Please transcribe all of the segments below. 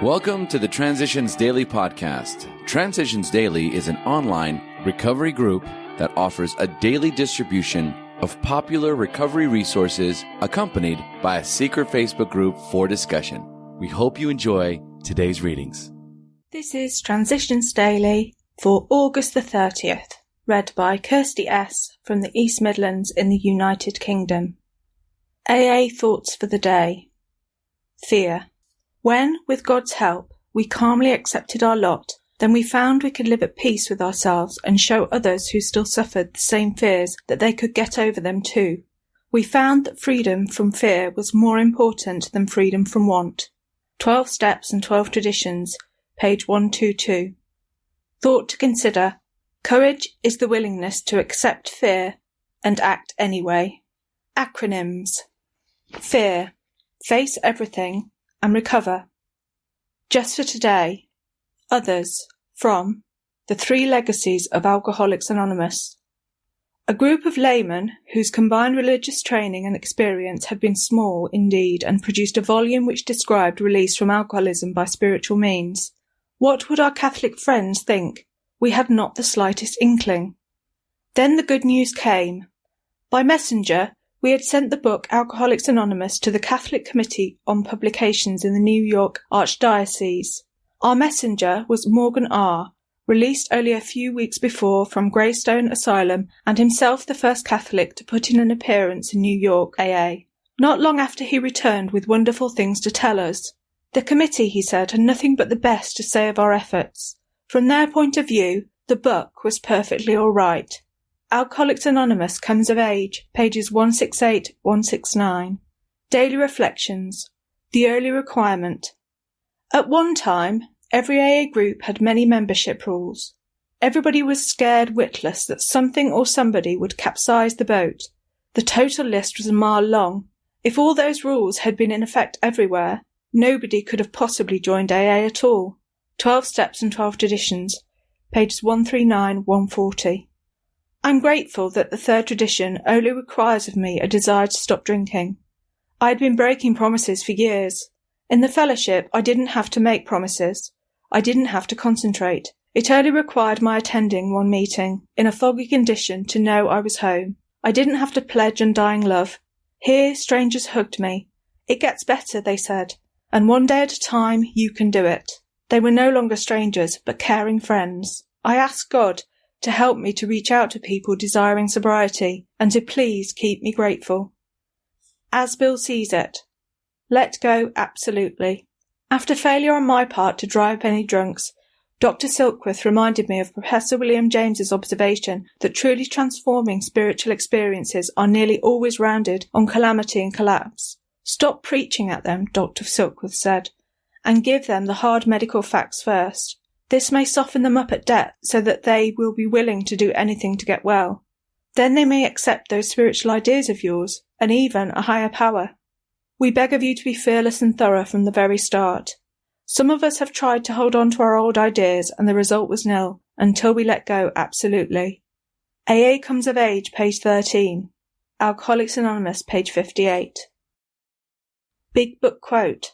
Welcome to the Transitions Daily podcast. Transitions Daily is an online recovery group that offers a daily distribution of popular recovery resources accompanied by a secret Facebook group for discussion. We hope you enjoy today's readings. This is Transitions Daily for August the 30th, read by Kirsty S. from the East Midlands in the United Kingdom. AA Thoughts for the Day. Fear. When, with God's help, we calmly accepted our lot, then we found we could live at peace with ourselves and show others who still suffered the same fears that they could get over them too. We found that freedom from fear was more important than freedom from want. 12 Steps and 12 Traditions, page 122. Thought to consider. Courage is the willingness to accept fear and act anyway. Acronyms. Fear. Face everything and recover. Just for today. Others. From The Three Legacies of Alcoholics Anonymous. A group of laymen whose combined religious training and experience had been small indeed and produced a volume which described release from alcoholism by spiritual means. What would our Catholic friends think? We had not the slightest inkling. Then the good news came. By messenger, we had sent the book Alcoholics Anonymous to the Catholic Committee on Publications in the New York Archdiocese. Our messenger was Morgan R., released only a few weeks before from Greystone Asylum and himself the first Catholic to put in an appearance in New York AA. Not long after he returned with wonderful things to tell us. The committee, he said, had nothing but the best to say of our efforts. From their point of view, the book was perfectly all right. Alcoholics Anonymous Comes of Age, pages 168-169. Daily Reflections. The Early Requirement. At one time, every AA group had many membership rules. Everybody was scared witless that something or somebody would capsize the boat. The total list was a mile long. If all those rules had been in effect everywhere, nobody could have possibly joined AA at all. 12 Steps and 12 Traditions, pages 139-140. I'm grateful that the third tradition only requires of me a desire to stop drinking. I had been breaking promises for years. In the fellowship, I didn't have to make promises. I didn't have to concentrate. It only required my attending one meeting, in a foggy condition, to know I was home. I didn't have to pledge undying love. Here, strangers hugged me. It gets better, they said, and one day at a time you can do it. They were no longer strangers, but caring friends. I asked God to help me to reach out to people desiring sobriety, and to please keep me grateful. As Bill sees it. Let go absolutely. After failure on my part to dry up any drunks, Dr. Silkworth reminded me of Professor William James's observation that truly transforming spiritual experiences are nearly always rounded on calamity and collapse. Stop preaching at them, Dr. Silkworth said, and give them the hard medical facts first. This may soften them up at death so that they will be willing to do anything to get well. Then they may accept those spiritual ideas of yours, and even a higher power. We beg of you to be fearless and thorough from the very start. Some of us have tried to hold on to our old ideas, and the result was nil, until we let go absolutely. AA Comes of Age, page 13. Alcoholics Anonymous, page 58. Big Book Quote.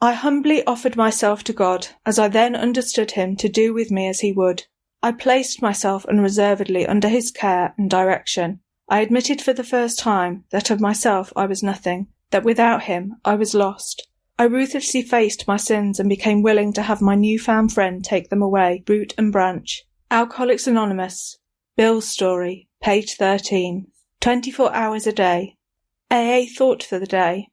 I humbly offered myself to God, as I then understood him to do with me as he would. I placed myself unreservedly under his care and direction. I admitted for the first time that of myself I was nothing, that without him I was lost. I ruthlessly faced my sins and became willing to have my new-found friend take them away, root and branch. Alcoholics Anonymous. Bill's Story, page 13. 24 hours a day. AA Thought for the Day.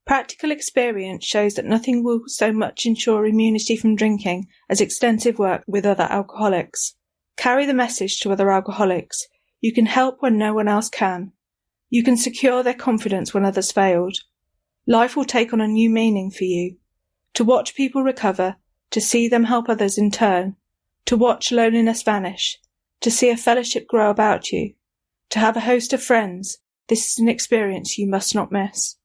Practical experience shows that nothing will so much ensure immunity from drinking as extensive work with other alcoholics. Carry the message to other alcoholics. You can help when no one else can. You can secure their confidence when others failed. Life will take on a new meaning for you. To watch people recover, to see them help others in turn, to watch loneliness vanish, to see a fellowship grow about you, to have a host of friends, this is an experience you must not miss.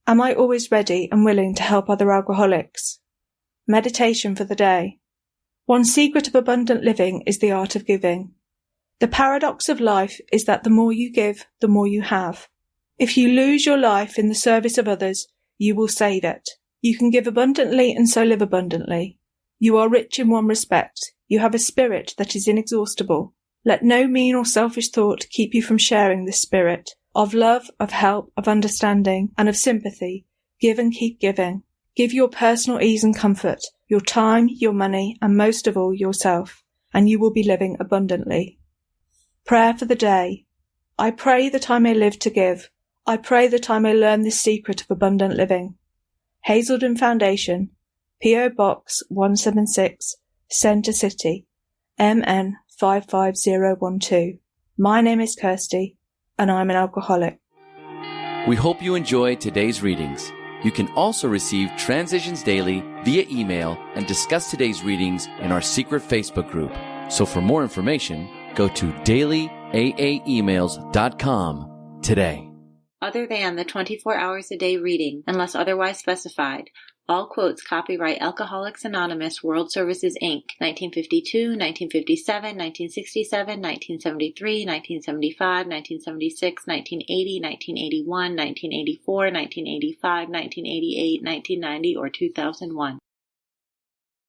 Am I always ready and willing to help other alcoholics? Meditation for the day. One secret of abundant living is the art of giving. The paradox of life is that the more you give, the more you have. If you lose your life in the service of others, you will save it. You can give abundantly and so live abundantly. You are rich in one respect. You have a spirit that is inexhaustible. Let no mean or selfish thought keep you from sharing this spirit of love, of help, of understanding, and of sympathy. Give and keep giving. Give your personal ease and comfort, your time, your money, and most of all yourself, and you will be living abundantly. Prayer for the day. I pray that I may live to give. I pray that I may learn this secret of abundant living. Hazelden Foundation, P.O. Box 176, Center City, MN 55012. My name is Kirsty, and I'm an alcoholic. We hope you enjoyed today's readings. You can also receive Transitions Daily via email and discuss today's readings in our secret Facebook group. So for more information, go to dailyaaemails.com today. Other than the 24 hours a day reading, unless otherwise specified, all quotes copyright Alcoholics Anonymous World Services, Inc., 1952, 1957, 1967, 1973, 1975, 1976, 1980, 1981, 1984, 1985, 1988, 1990, or 2001.